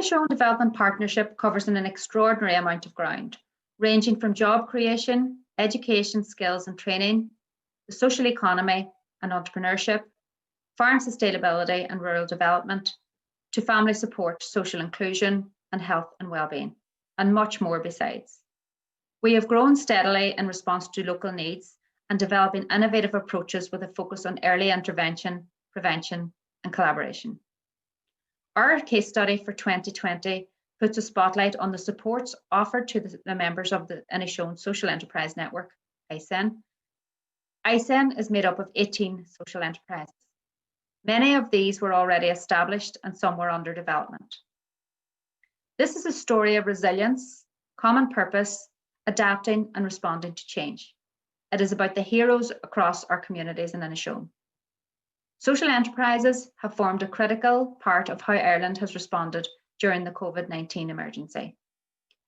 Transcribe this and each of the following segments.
Inishowen Development Partnership covers an extraordinary amount of ground, ranging from job creation, education, skills and training, the social economy and entrepreneurship, farm sustainability and rural development, to family support, social inclusion and health and wellbeing, and much more besides. We have grown steadily in response to local needs and developing innovative approaches with a focus on early intervention, prevention and collaboration. Our case study for 2020 puts a spotlight on the supports offered to the members of the Inishowen Social Enterprise Network, ISEN. ISEN is made up of 18 social enterprises. Many of these were already established and some were under development. This is a story of resilience, common purpose, adapting and responding to change. It is about the heroes across our communities in Inishowen. Social enterprises have formed a critical part of how Ireland has responded during the Covid-19 emergency.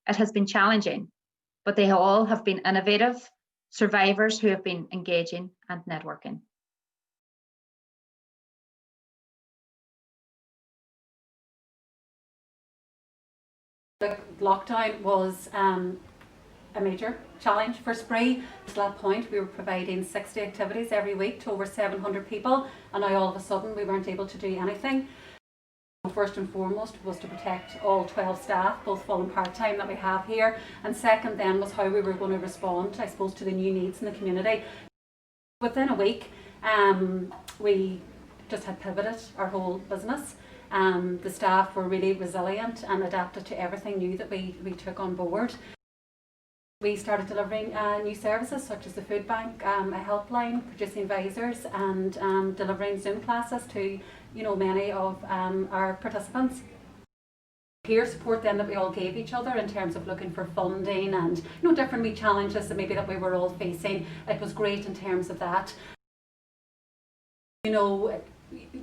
It has been challenging, but they all have been innovative, survivors who have been engaging and networking. The lockdown was a major challenge for Spree. To that point, we were providing 60 activities every week to over 700 people, and now all of a sudden we weren't able to do anything. First and foremost was to protect all 12 staff, both full and part-time, that we have here, and second then was how we were going to respond, I suppose, to the new needs in the community. Within a week, we just had pivoted our whole business. The staff were really resilient and adapted to everything new that we took on board. We started delivering new services such as the food bank, a helpline, producing advisors and delivering Zoom classes to many of our participants. Peer support then that we all gave each other in terms of looking for funding and different wee challenges that maybe that we were all facing. It was great in terms of that.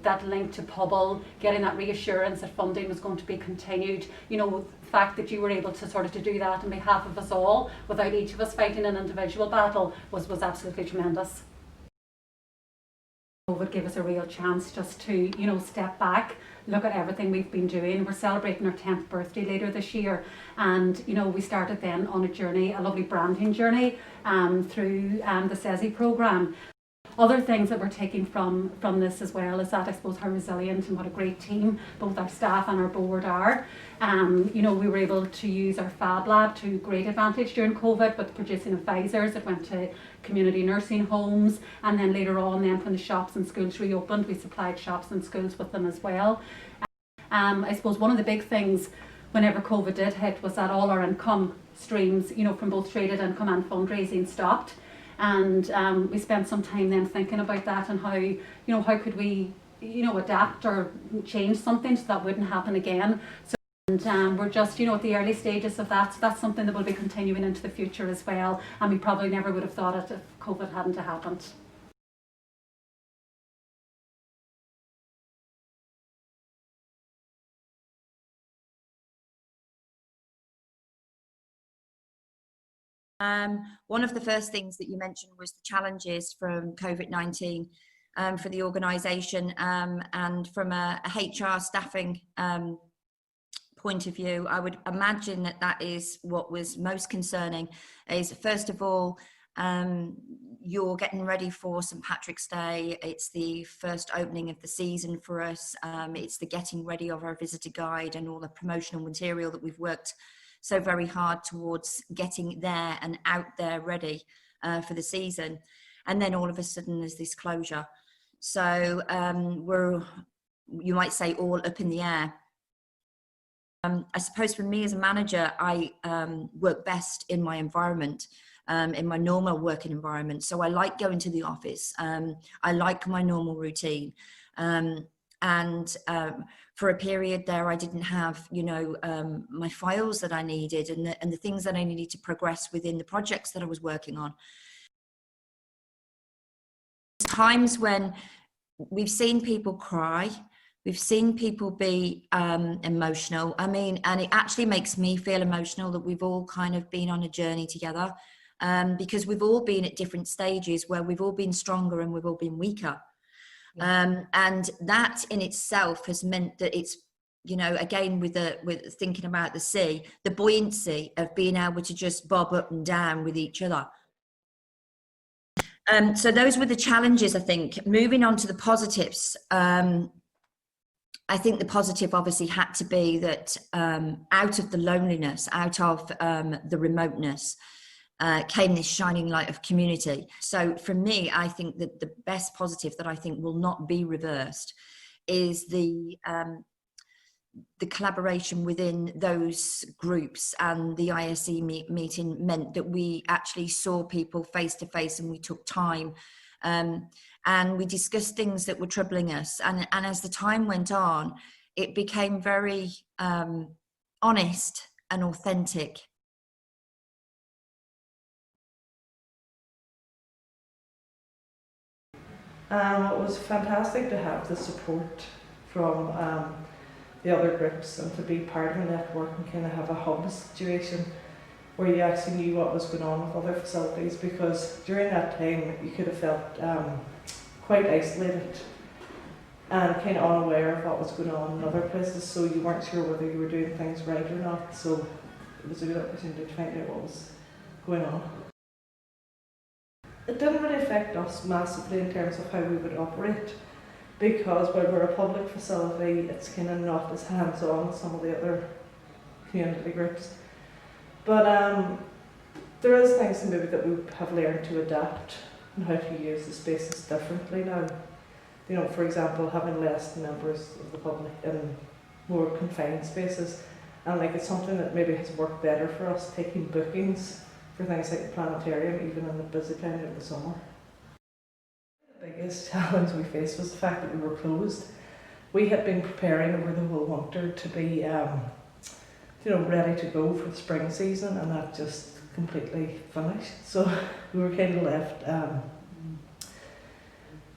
That link to Pobble, getting that reassurance that funding was going to be continued, the fact that you were able to sort of to do that on behalf of us all without each of us fighting an individual battle was absolutely tremendous. It would give us a real chance just to step back, look at everything we've been doing. We're celebrating our 10th birthday later this year, and we started then on a journey, a lovely branding journey through the SESI programme. Other things that we're taking from this as well is that I suppose how resilient and what a great team both our staff and our board are. We were able to use our Fab Lab to great advantage during COVID with producing advisors that went to community nursing homes, and then later on then when the shops and schools reopened, we supplied shops and schools with them as well. I suppose one of the big things whenever COVID did hit was that all our income streams, from both traded income and fundraising stopped. And we spent some time then thinking about that and how could we, adapt or change something so that wouldn't happen again. So, and we're just, at the early stages of that. So that's something that will be continuing into the future as well. And we probably never would have thought it if COVID hadn't happened. One of the first things that you mentioned was the challenges from COVID-19 for the organisation, and from a HR staffing point of view, I would imagine that is what was most concerning. Is first of all, you're getting ready for St Patrick's Day. It's the first opening of the season for us. It's the getting ready of our visitor guide and all the promotional material that we've worked so very hard towards getting there and out there ready for the season. And then all of a sudden there's this closure. So we're, you might say, all up in the air. I suppose for me as a manager, I work best in my environment, in my normal working environment. So I like going to the office. I like my normal routine. For a period there, I didn't have, my files that I needed and the things that I needed to progress within the projects that I was working on. Times when we've seen people cry, we've seen people be emotional. I mean, and it actually makes me feel emotional that we've all kind of been on a journey together, because we've all been at different stages where we've all been stronger and we've all been weaker. And that in itself has meant that it's you know, again with thinking about the sea, the buoyancy of being able to just bob up and down with each other. So those were the challenges, I think. Moving on to the positives, I think the positive obviously had to be that out of the loneliness, out of the remoteness, came this shining light of community. So for me, I think that the best positive that I think will not be reversed is the collaboration within those groups, and the ISE meeting meant that we actually saw people face to face, and we took time, and we discussed things that were troubling us. And as the time went on, it became very honest and authentic. It was fantastic to have the support from the other groups, and to be part of a network and kind of have a hub situation where you actually knew what was going on with other facilities, because during that time you could have felt quite isolated and kind of unaware of what was going on in other places, so you weren't sure whether you were doing things right or not. So it was a good opportunity to find out what was going on. It didn't really affect us massively in terms of how we would operate, because while we're a public facility, it's kind of not as hands-on as some of the other community groups. But there is things maybe that we have learned to adapt and how to use the spaces differently now. You know, for example, having less members of the public in more confined spaces, and like it's something that maybe has worked better for us, taking bookings for things like the planetarium, even in the busy time of the summer. The biggest challenge we faced was the fact that we were closed. We had been preparing over the whole winter to be, ready to go for the spring season, and that just completely finished. So we were kind of left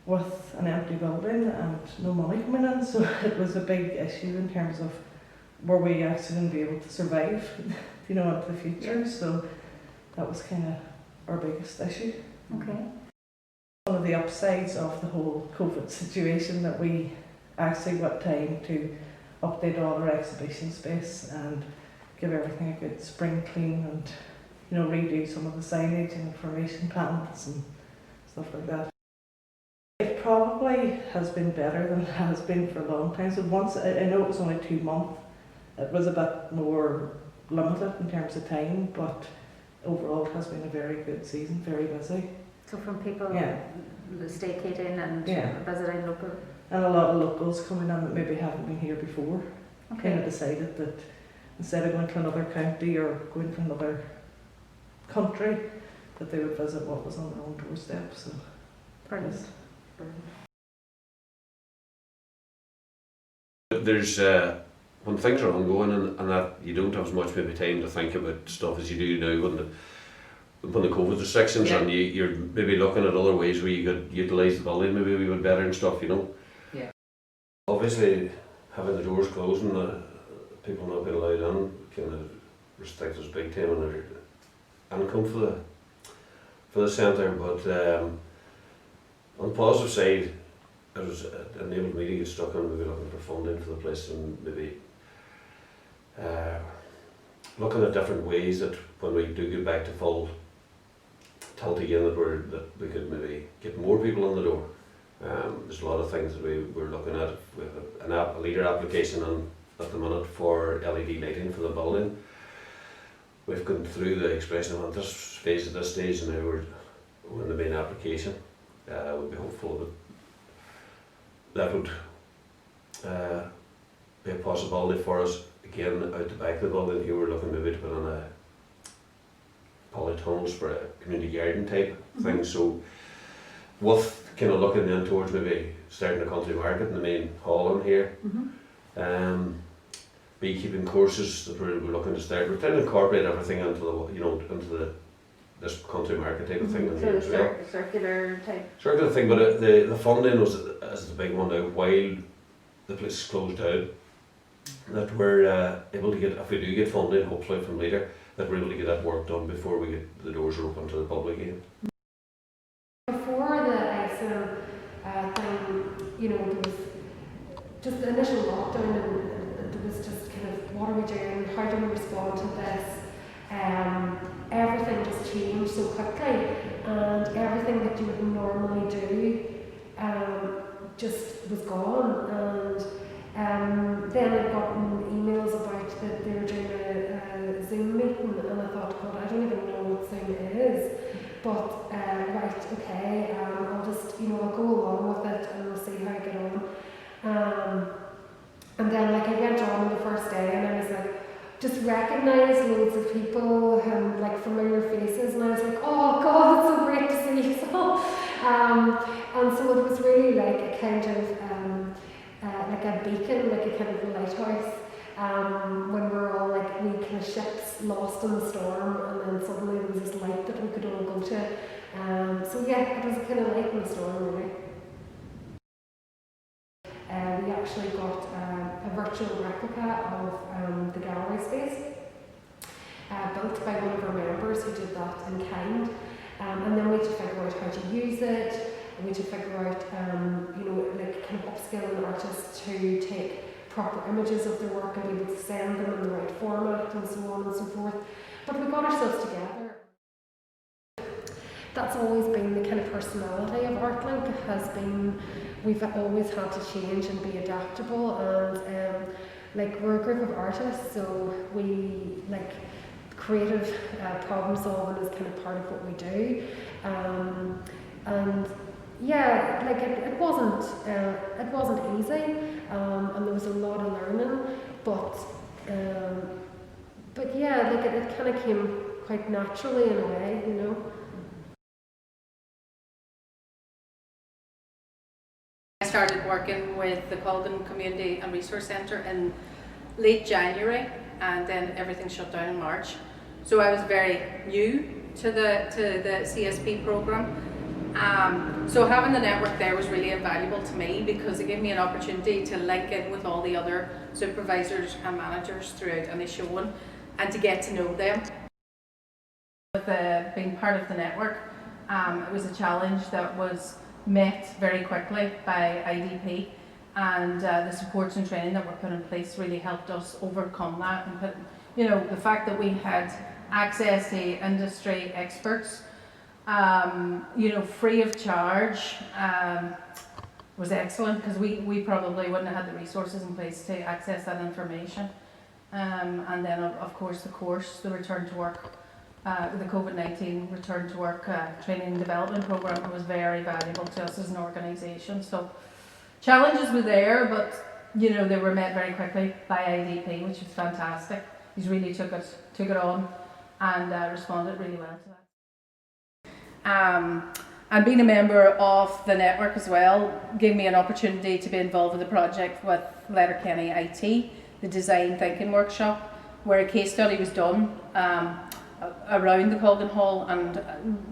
with an empty building and no money coming in. So it was a big issue in terms of were we actually going to be able to survive, into the future. So that was kind of our biggest issue. Okay. One of the upsides of the whole COVID situation that we actually got time to update all our exhibition space and give everything a good spring clean, and redo some of the signage and information panels and stuff like that. It probably has been better than it has been for a long time. So once, I know it was only 2 months, it was a bit more limited in terms of time, but overall it has been a very good season, very busy. So from people staycating and visiting local? And a lot of locals coming in that maybe haven't been here before, kind of decided that instead of going to another county or going to another country, that they would visit what was on their own doorstep. So brilliant. There's when things are ongoing and that you don't have as much maybe time to think about stuff as you do now when the COVID restrictions, and you're maybe looking at other ways where you could utilise the building maybe a wee bit better and stuff, Yeah. Obviously having the doors closed and people not being allowed in kind of restricts us big time on their income for the centre, but on the positive side, it enabled me to get stuck in maybe looking for funding for the place, and maybe looking at different ways that when we do get back to full tilt again, that we could maybe get more people in the door. There's a lot of things that we're looking at. We have a leader application at the minute for LED lighting for the building. We've gone through the expression of interest phase at this stage, and now we're in the main application. We'll be hopeful that would be a possibility for us. Again, out the back of the building here, we're looking maybe to put in a polytunnels for a community garden type thing. So with kind of looking then towards maybe starting a country market in the main hall in here. Beekeeping courses that we're looking to start. We're trying to incorporate everything into this country market type of thing in here as well. Circular type. Circular thing, but the funding is the big one now. While the place is closed down, that we're able to get, if we do get funding, hopefully from later, that we're able to get that work done before we get the doors are open to the public again. Before the ISO thing, there was just the initial lockdown and the how do we respond to this? Everything just changed so quickly, and everything that you would normally do just was gone. And then I'd gotten emails about that they were doing a Zoom meeting, and I thought, God, I don't even know what Zoom is. But right, okay, I'll just, I'll go along with it and we'll see how I get on. And then like I went on the first day and I was like, just recognised loads of people and like familiar faces, and I was like, oh God, it's so great to see you all. And so it was really like a kind of like a beacon, like a kind of lighthouse. When we were all like we kind of ships lost in the storm, and then suddenly there was this light that we could all go to. So yeah, it was a kind of light in the storm really. We actually got a virtual replica of the gallery space built by one of our members who did that in kind. And then we had to figure out how to use it, and we had to figure out, like kind of upskilling artists to take proper images of their work and be able to send them in the right format and so on and so forth. But we got ourselves together. That's always been the kind of personality of ArtLink, has been we've always had to change and be adaptable, and like we're a group of artists, so we like creative problem solving is kind of part of what we do, and yeah, like it wasn't easy, and there was a lot of learning, but yeah, like it kind of came quite naturally in a way, I started working with the Colgan Community and Resource Centre in late January, and then everything shut down in March. So I was very new to the CSP programme. So having the network there was really invaluable to me, because it gave me an opportunity to link in with all the other supervisors and managers throughout Inishowen and to get to know them. With being part of the network, it was a challenge that was met very quickly by IDP, and the supports and training that were put in place really helped us overcome that, and put, the fact that we had access to industry experts, free of charge, was excellent, because we probably wouldn't have had the resources in place to access that information. And then of course the return to work, the Covid-19 return to work training and development programme was very valuable to us as an organisation. So challenges were there, but they were met very quickly by IDP, which was fantastic. He's really took it on and responded really well to that. And being a member of the network as well gave me an opportunity to be involved in the project with Letterkenny IT, the design thinking workshop, where a case study was done around the Colgan Hall and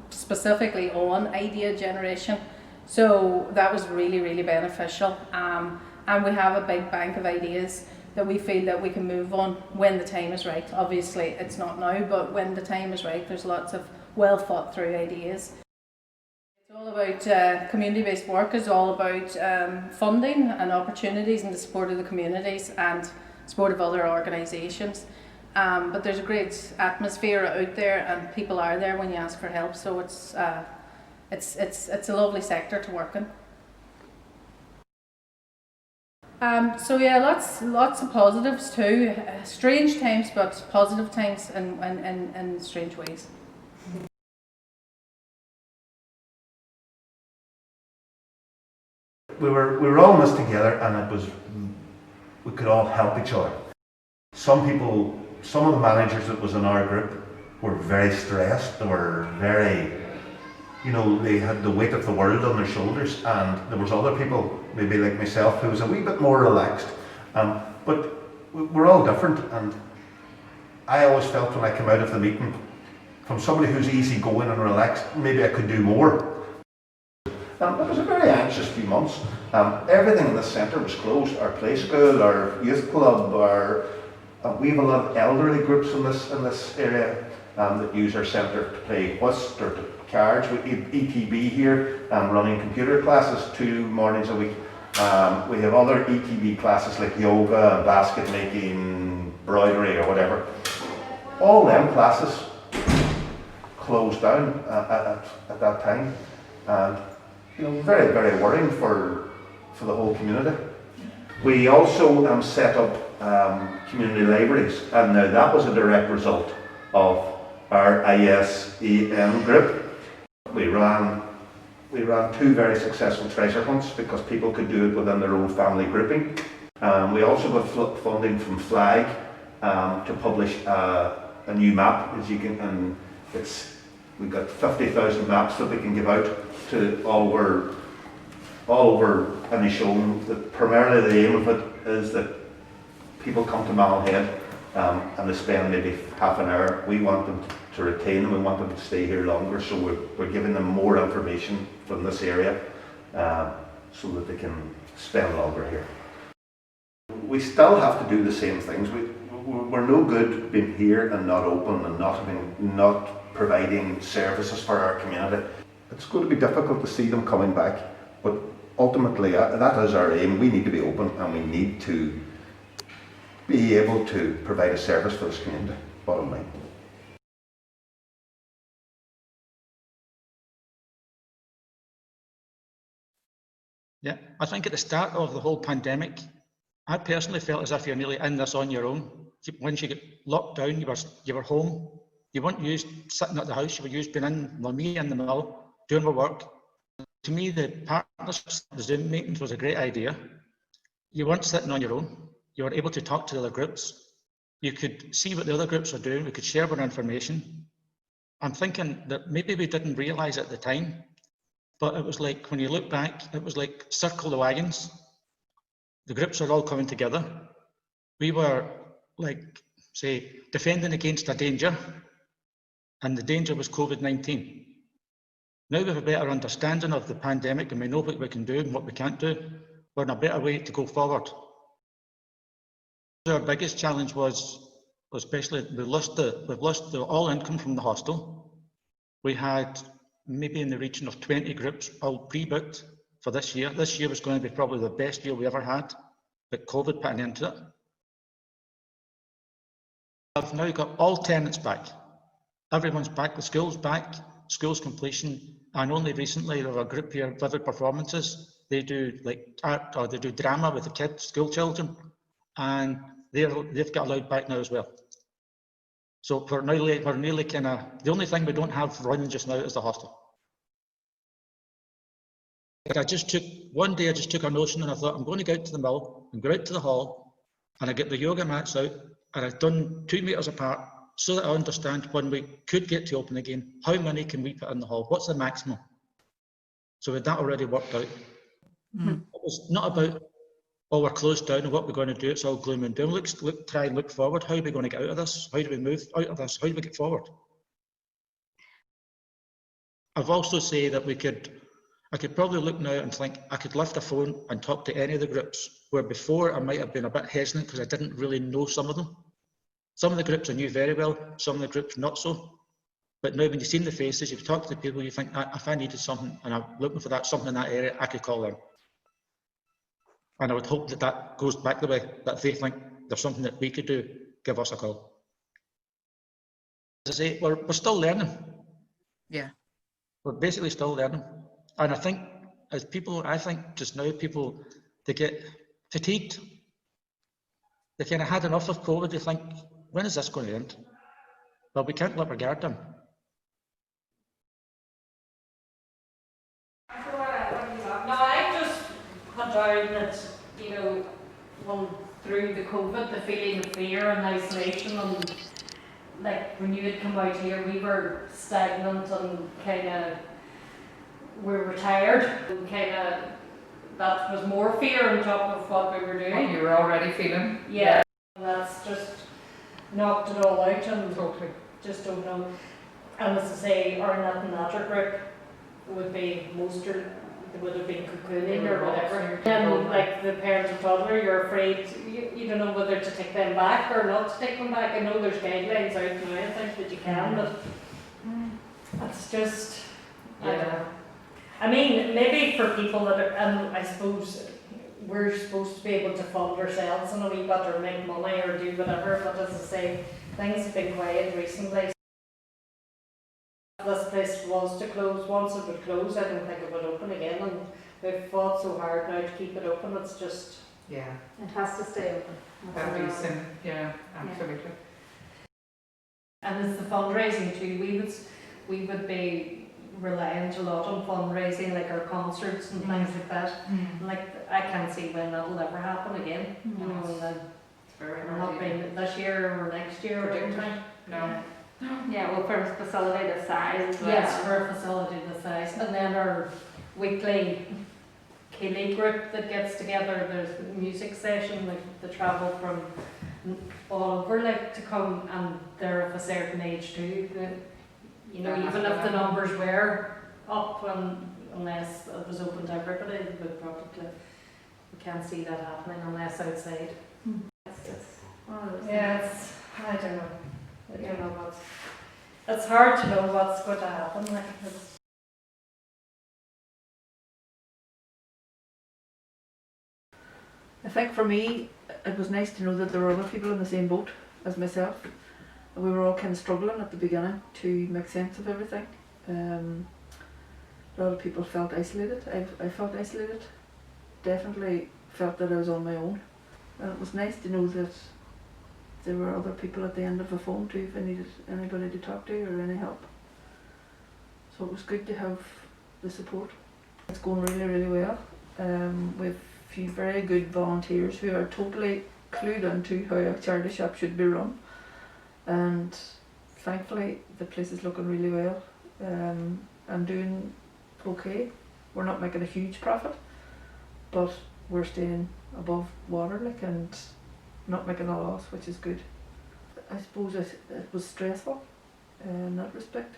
specifically on idea generation. So that was really, really beneficial. And we have a big bank of ideas that we feel that we can move on when the time is right. Obviously it's not now, but when the time is right, there's lots of well thought through ideas. It's all about community-based work, is all about funding and opportunities and the support of the communities and support of other organisations. But there's a great atmosphere out there, and people are there when you ask for help. So it's a lovely sector to work in. So yeah, lots of positives too. Strange times, but positive times in strange ways. We were all in this together, and we could all help each other. Some of the managers that was in our group were very stressed. They were very, they had the weight of the world on their shoulders, and there was other people, maybe like myself, who was a wee bit more relaxed. But we're all different, and I always felt when I came out of the meeting, from somebody who's easygoing and relaxed, maybe I could do more. It was a very anxious few months. Everything in this centre was closed. Our play school, our youth club, we have a lot of elderly groups in this area that use our centre to play whist or to cards. We have ETB here, running computer classes 2 mornings a week. We have other ETB classes like yoga, basket making, embroidery or whatever. All them classes closed down at that time, and very, very worrying for the whole community. We also set up community libraries, and now that was a direct result of our ISAN group. We ran 2 very successful treasure hunts because people could do it within their own family grouping. We also got funding from FLAG to publish a new map, as you can, and we've got 50,000 maps that we can give out to all over Inishowen. Primarily the aim of it is that people come to Malin and they spend maybe half an hour. We want them to retain them, we want them to stay here longer, so we're giving them more information from this area so that they can spend longer here. We still have to do the same things. We're no good being here and not open and not providing services for our community. It's going to be difficult to see them coming back, but ultimately that is our aim. We need to be open and we need to be able to provide a service for this community, bottom line. Yeah, I think at the start of the whole pandemic, I personally felt as if you're nearly in this on your own. Once you get locked down, you were home. You weren't used sitting at the house. You were used being in, like me, in the mill, doing my work. To me, the partnerships, the Zoom meetings was a great idea. You weren't sitting on your own. You were able to talk to the other groups. You could see what the other groups are doing. We could share our information. I'm thinking that maybe we didn't realise at the time, but it was like, when you look back, it was like circle the wagons. The groups are all coming together. We were, like, say, defending against a danger, and the danger was Covid-19. Now we have a better understanding of the pandemic and we know what we can do and what we can't do. We're in a better way to go forward. Our biggest challenge was, especially, we've lost the all income from the hostel. We had maybe in the region of 20 groups all pre-booked for this year. This year was going to be probably the best year we ever had, but COVID put an end to it. I've now got all tenants back. Everyone's back, the school's back, school's completion, and only recently there were a group here, Vivid Performances. They do like art, or they do drama with the kids, school children, and they've got allowed back now as well. So we're nearly kind of, the only thing we don't have running just now is the hostel. One day I just took a notion and I thought, I'm going to go out to the mill and go out to the hall, and I get the yoga mats out, and I've done 2 meters apart so that I understand when we could get to open again, how many can we put in the hall? What's the maximum? So with that already worked out. Mm-hmm. It was not about, oh, we're closed down and what we're going to do, it's all gloom and doom. Try and look forward. How are we going to get out of this? How do we move out of this? How do we get forward? I've also said that I could probably look now and think I could lift a phone and talk to any of the groups, where before I might have been a bit hesitant because I didn't really know some of them. Some of the groups I knew very well, some of the groups not so. But now when you've seen the faces, you've talked to people, you think, if I needed something and I'm looking for something in that area, I could call them. And I would hope that goes back the way, that they think there's something that we could do, give us a call. As I say, we're still learning. Yeah. We're basically still learning. And I think just now people, they get fatigued. They kind of had enough of COVID. They think, when is this going to end? Well, we can't let our guard down. No, I just put down that, through the COVID, the feeling of fear and isolation, and like when you had come out here, we were stagnant and kind of, we're retired, and kind of, that was more fear on top of what we were doing. What you were already feeling. Yeah, and that's just knocked it all out, and totally. Just don't know. And as I say, our Nat and Natter group would be they would have been cocooning or whatever. And like the parents of toddler, you're afraid, you don't know whether to take them back or not to take them back. I know there's guidelines out now, I think that you can, but it's just, I don't know. I mean, maybe for people that are, and I suppose, we're supposed to be able to fund ourselves in a wee bit or make money or do whatever, but as I say, things have been quiet recently. This place was to close. Once it would close, I don't think it would open again, and we've fought so hard now to keep it open. It's just, Yeah, it has to stay open. very soon. Yeah, absolutely. And it's the fundraising too. We would be reliant a lot on fundraising, like our concerts and things like that. Like, I can't see when that'll ever happen again. You know, and It's very not hard. being this year or next year or Predict. anything. No. Yeah, well, for a facility this size as well. Yes, for a facility this size. And then our weekly Keeley group that gets together, there's a music session, like they travel from all over, like, to come, and they're of a certain age too. You know, even if the numbers were up, unless it was open to everybody, we can't see that happening unless outside. I don't know. I don't know what's. It's hard to know what's going to happen. Like, I think for me, it was nice to know that there were other people in the same boat as myself. We were all kind of struggling at the beginning to make sense of everything. A lot of people felt isolated. I felt isolated. Definitely felt that I was on my own. And it was nice to know that there were other people at the end of the phone too if I needed anybody to talk to or any help. So it was good to have the support. It's going really, really well. With a few very good volunteers who are totally clued into how a charity shop should be run. And thankfully the place is looking really well. I'm doing okay. We're not making a huge profit, but we're staying above water, like, and not making a loss, which is good. I suppose it was stressful in that respect.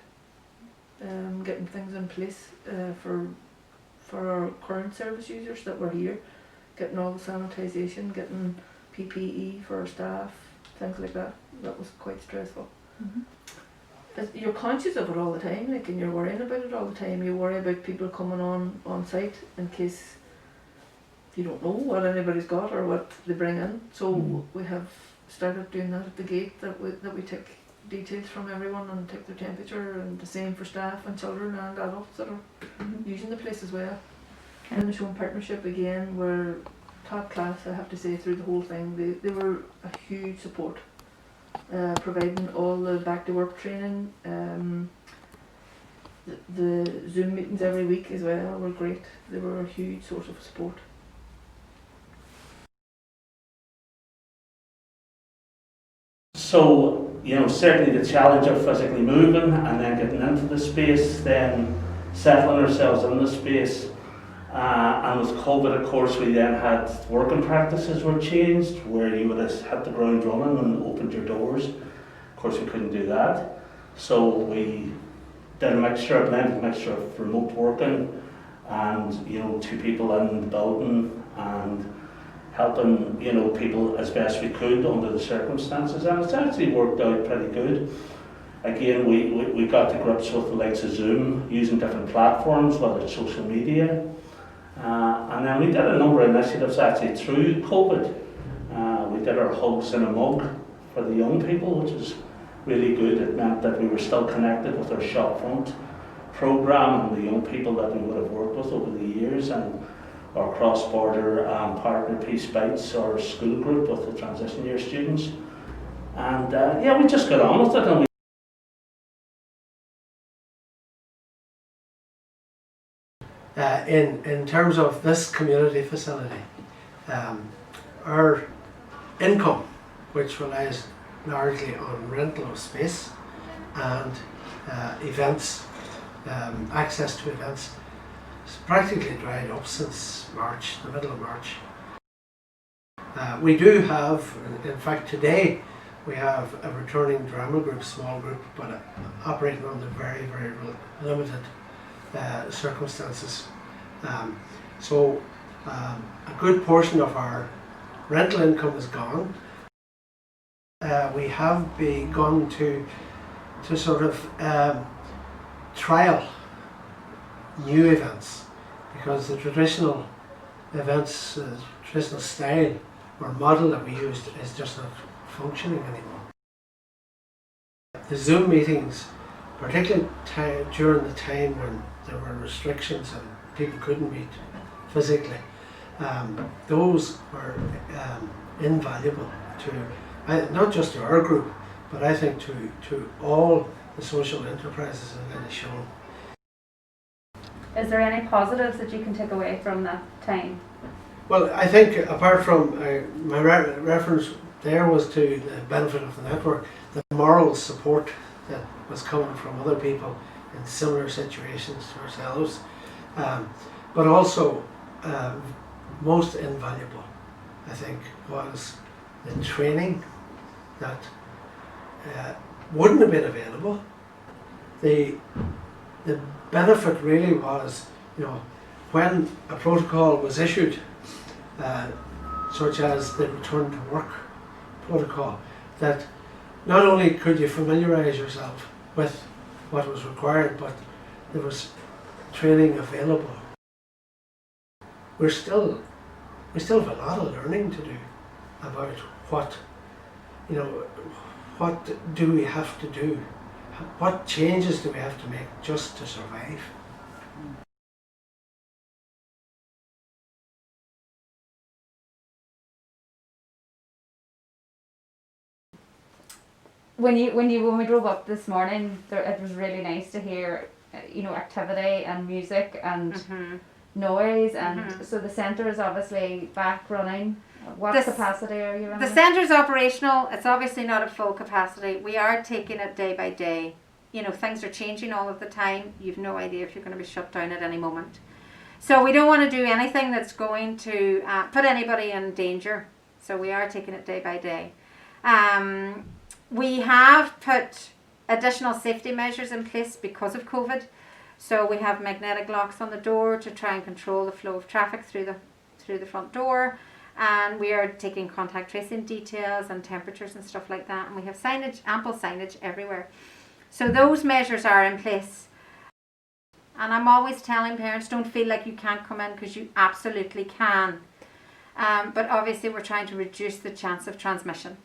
Getting things in place for our current service users that were here, getting all the sanitisation, getting PPE for our staff, things like that. That was quite stressful. You're conscious of it all the time, like, and you're worrying about it all the time. You worry about people coming on site in case you don't know what anybody's got or what they bring in. So we have started doing that at the gate, that we take details from everyone and take their temperature, and the same for staff and children and adults that are using the place as well. Inishowen partnership again were top class, I have to say, through the whole thing. They were a huge support, providing all the back to work training. The Zoom meetings every week as well were great. They were a huge source of support. So, you know, certainly the challenge of physically moving and then getting into the space, then settling ourselves in the space. And with COVID, of course, we then had working practices were changed, where you would have hit the ground running and opened your doors. Of course, we couldn't do that. So we did a blended mixture of remote working and, you know, 2 people in the building and helping, you know, people as best we could under the circumstances, and it's actually worked out pretty good. Again, we got to grips with the likes of Zoom, using different platforms, whether it's social media, and then we did a number of initiatives actually through COVID. We did our Hugs in a Mug for the young people, which is really good. It meant that we were still connected with our shopfront programme and the young people that we would have worked with over the years, and our cross-border partner Peace Bites, our school group with the transition year students. And yeah, we just got on with it. And in terms of this community facility, our income, which relies largely on rental of space and events, access to events, it's practically dried up since March, the middle of March. We do have, in fact today, we have a returning drama group, small group, but operating under very, very limited circumstances. So a good portion of our rental income is gone. We have begun to sort of trial new events, because the traditional events, traditional style or model that we used is just not functioning anymore. The Zoom meetings, particularly during the time when there were restrictions and people couldn't meet physically, those were invaluable to not just to our group, but I think to all the social enterprises in Inishowen. Is there any positives that you can take away from that time? Well, I think apart from my reference there was to the benefit of the network, the moral support that was coming from other people in similar situations to ourselves, but also most invaluable, I think, was the training that wouldn't have been available. The benefit really was, when a protocol was issued, such as the return to work protocol, that not only could you familiarise yourself with what was required, but there was training available. We still have a lot of learning to do about what do we have to do, what changes do we have to make just to survive. When we drove up this morning, it was really nice to hear, activity and music and noise, and so the centre is obviously back running. What capacity are you running? The centre is operational. It's obviously not at full capacity. We are taking it day by day. Things are changing all of the time. You've no idea if you're going to be shut down at any moment. So we don't want to do anything that's going to put anybody in danger. So we are taking it day by day. We have put additional safety measures in place because of COVID. So we have magnetic locks on the door to try and control the flow of traffic through the front door. And we are taking contact tracing details and temperatures and stuff like that. And we have signage, ample signage everywhere. So those measures are in place. And I'm always telling parents, don't feel like you can't come in, because you absolutely can. But obviously we're trying to reduce the chance of transmission.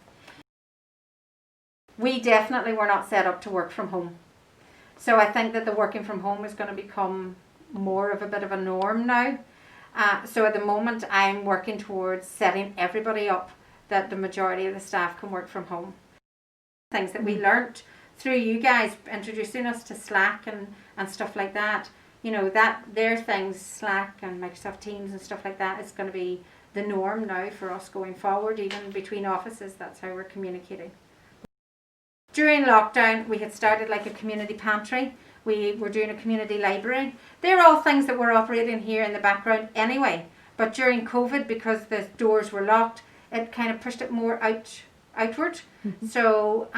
We definitely were not set up to work from home. So I think that the working from home is going to become more of a bit of a norm now. So at the moment I'm working towards setting everybody up that the majority of the staff can work from home. Things that we learnt through you guys introducing us to Slack and stuff like that, that their things, Slack and Microsoft Teams and stuff like that, is going to be the norm now for us going forward. Even between offices, that's how we're communicating. During lockdown we had started like a community pantry. We were doing a community library. They're all things that were operating here in the background anyway. But during COVID, because the doors were locked, it kind of pushed it more outward. So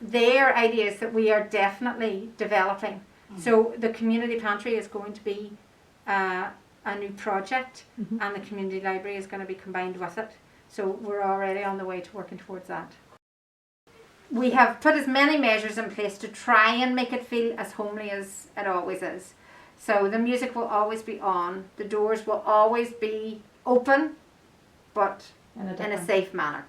their ideas that we are definitely developing. So the community pantry is going to be a new project, and the community library is going to be combined with it. So we're already on the way to working towards that. We have put as many measures in place to try and make it feel as homely as it always is. So the music will always be on, the doors will always be open, but in a safe manner.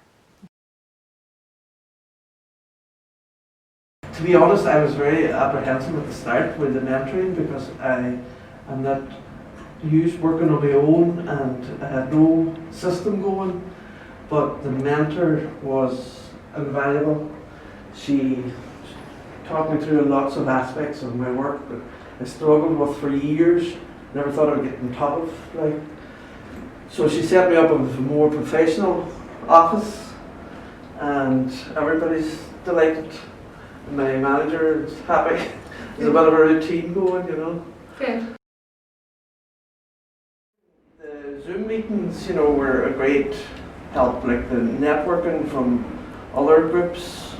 To be honest, I was very apprehensive at the start with the mentoring, because I'm not used working on my own and I had no system going, but the mentor was invaluable. She taught me through lots of aspects of my work that I struggled with for years, never thought I would get on top of. So she set me up with a more professional office, and everybody's delighted. My manager is happy. There's a bit of a routine going, Good. The Zoom meetings, were a great help, like the networking from other groups.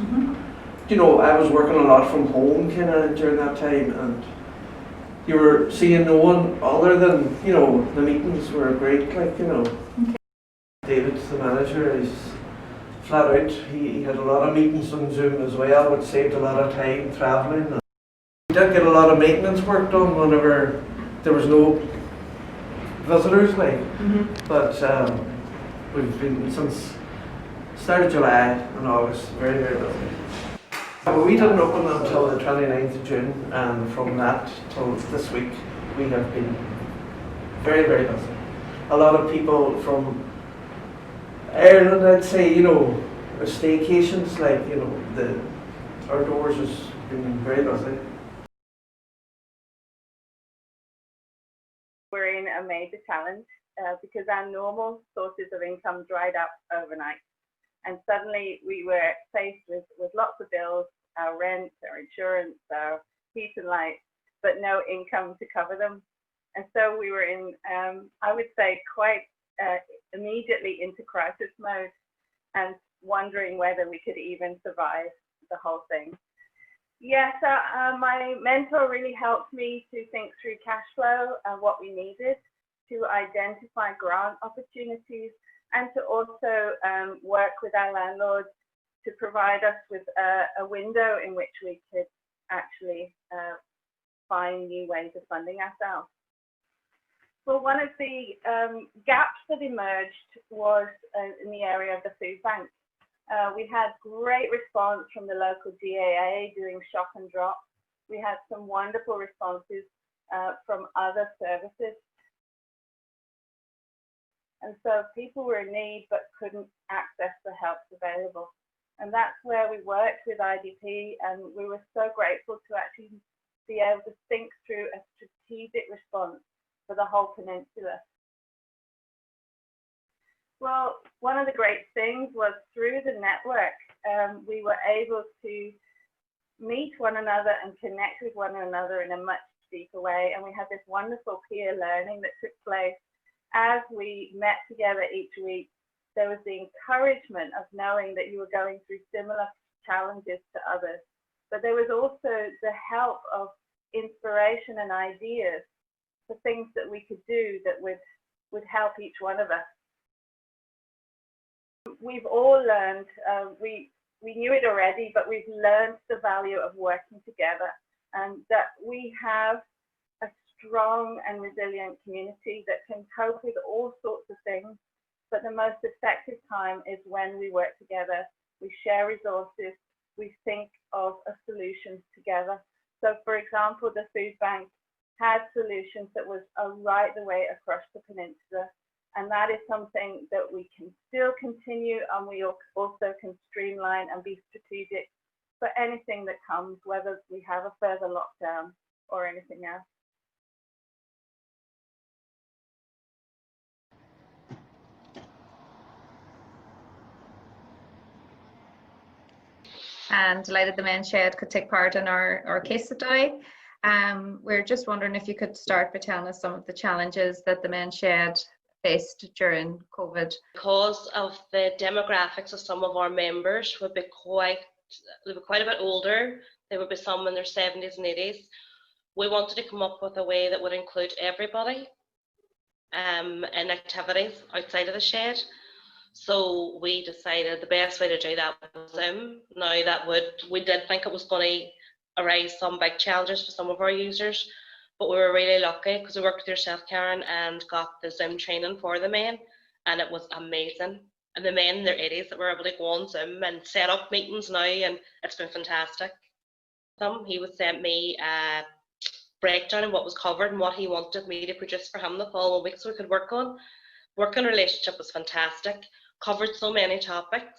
I was working a lot from home during that time, and you were seeing no one other than, the meetings were great, David's the manager, he's flat out. He had a lot of meetings on Zoom as well, which saved a lot of time travelling. We did get a lot of maintenance work done whenever there was no visitors, like. But we've been since start of July and August, very, very busy. We didn't open until the 29th of June, and from that till this week, we have been very, very busy. A lot of people from Ireland, I'd say, you know, staycations, like, you know, our doors has been very busy. We're in a major challenge because our normal sources of income dried up overnight. And suddenly we were faced with lots of bills, our rent, our insurance, our heat and light, but no income to cover them. And so we were in, I would say, quite immediately into crisis mode and wondering whether we could even survive the whole thing. Yeah, so my mentor really helped me to think through cash flow and what we needed, to identify grant opportunities, and to also work with our landlords to provide us with a window in which we could actually find new ways of funding ourselves. Well, one of the gaps that emerged was in the area of the food bank. We had great response from the local GAA doing shop and drop. We had some wonderful responses from other services. And so people were in need but couldn't access the help available. And that's where we worked with IDP, and we were so grateful to actually be able to think through a strategic response for the whole peninsula. Well, one of the great things was through the network, we were able to meet one another and connect with one another in a much deeper way. And we had this wonderful peer learning that took place as we met together each week. There was the encouragement of knowing that you were going through similar challenges to others, but there was also the help of inspiration and ideas for things that we could do that would help each one of us. We've all learned, we knew it already, but we've learned the value of working together, and that we have a strong and resilient community that can cope with all sorts of things. But the most effective time is when we work together, we share resources, we think of a solution together. So for example, the food bank had solutions that was right the way across the peninsula. And that is something that we can still continue, and we also can streamline and be strategic for anything that comes, whether we have a further lockdown or anything else. And delighted the men's shed could take part in our case study. We're just wondering if you could start by telling us some of the challenges that the men's shed faced during COVID. Because of the demographics of some of our members would be quite a bit older. They would be some in their 70s and 80s. We wanted to come up with a way that would include everybody in activities outside of the shed. So we decided the best way to do that was Zoom. Now we did think it was going to arise some big challenges for some of our users, but we were really lucky because we worked with yourself, Karen, and got the Zoom training for the men, and it was amazing. And the men in their 80s that were able to go on Zoom and set up meetings now, and it's been fantastic. He would send me a breakdown of what was covered and what he wanted me to produce for him the following week so we could work on. Working relationship was fantastic, covered so many topics.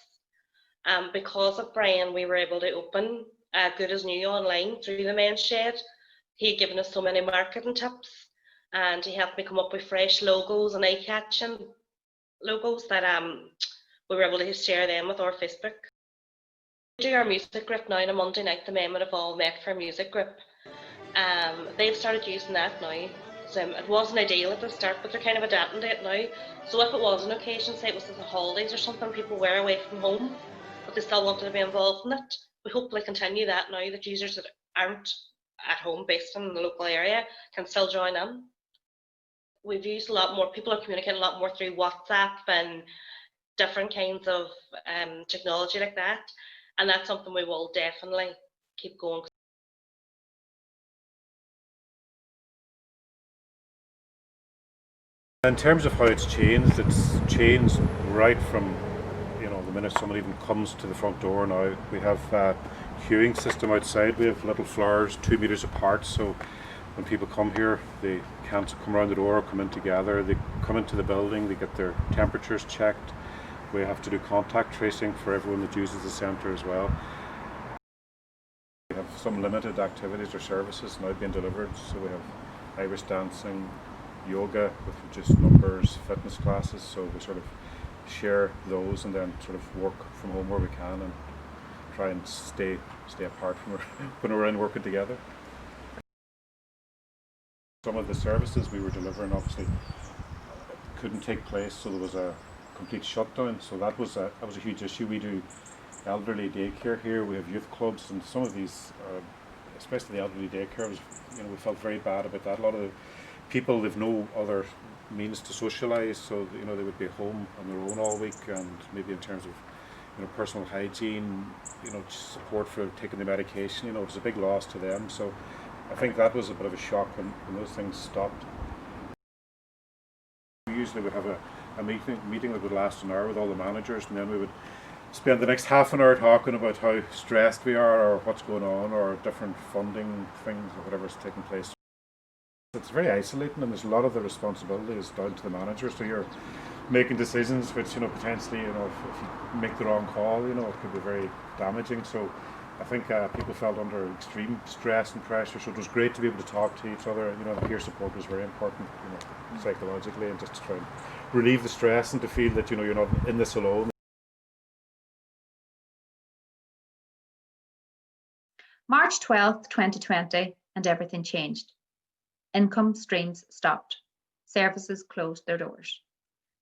Because of Brian, we were able to open Good as New online through the men's shed. He had given us so many marketing tips, and he helped me come up with fresh logos and eye-catching logos that we were able to share them with our Facebook. We do our music group now on a Monday night. The men would have all met for a music group. They've started using that now. It wasn't ideal at the start, but they're kind of adapting to it now. So if it was an occasion, say it was the holidays or something, people were away from home, but they still wanted to be involved in it, we hopefully continue that now, that users that aren't at home based in the local area can still join in. We've used a lot more, people are communicating a lot more through WhatsApp and different kinds of technology like that, and that's something we will definitely keep going. In terms of how it's changed right from, you know, the minute somebody even comes to the front door now. We have a queuing system outside. We have little flowers 2 meters apart, so when people come here, they can't come around the door or come in together. They come into the building, they get their temperatures checked. We have to do contact tracing for everyone that uses the centre as well. We have some limited activities or services now being delivered, so we have Irish dancing, yoga with just numbers, fitness classes, so we sort of share those and then sort of work from home where we can and try and stay apart from when we're in working together. Some of the services we were delivering obviously couldn't take place, so there was a complete shutdown, so that was a huge issue. We do elderly daycare here, we have youth clubs, and some of these, especially the elderly daycare, was, you know, we felt very bad about that. A lot of the people, they've no other means to socialise, so you know, they would be home on their own all week, and maybe in terms of, you know, personal hygiene, you know, support for taking the medication, you know, it was a big loss to them. So I think that was a bit of a shock when those things stopped. We usually would have a meeting that would last an hour with all the managers, and then we would spend the next half an hour talking about how stressed we are or what's going on or different funding things or whatever's taking place. It's very isolating, and there's a lot of the responsibility is down to the manager, so you're making decisions which, you know, potentially, you know, if you make the wrong call, you know, it could be very damaging. So I think people felt under extreme stress and pressure, so it was great to be able to talk to each other. You know, peer support was very important, you know, psychologically, and just to try and relieve the stress and to feel that, you know, you're not in this alone. March 12th, 2020, and everything changed. Income streams stopped. Services closed their doors.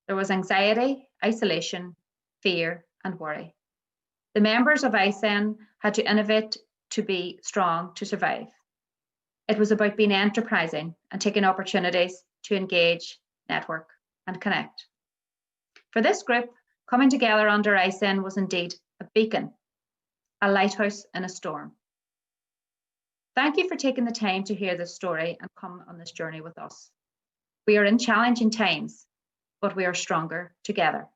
There was anxiety, isolation, fear, and worry. The members of ISEN had to innovate to be strong to survive. It was about being enterprising and taking opportunities to engage, network, and connect. For this group, coming together under ISEN was indeed a beacon, a lighthouse in a storm. Thank you for taking the time to hear this story and come on this journey with us. We are in challenging times, but we are stronger together.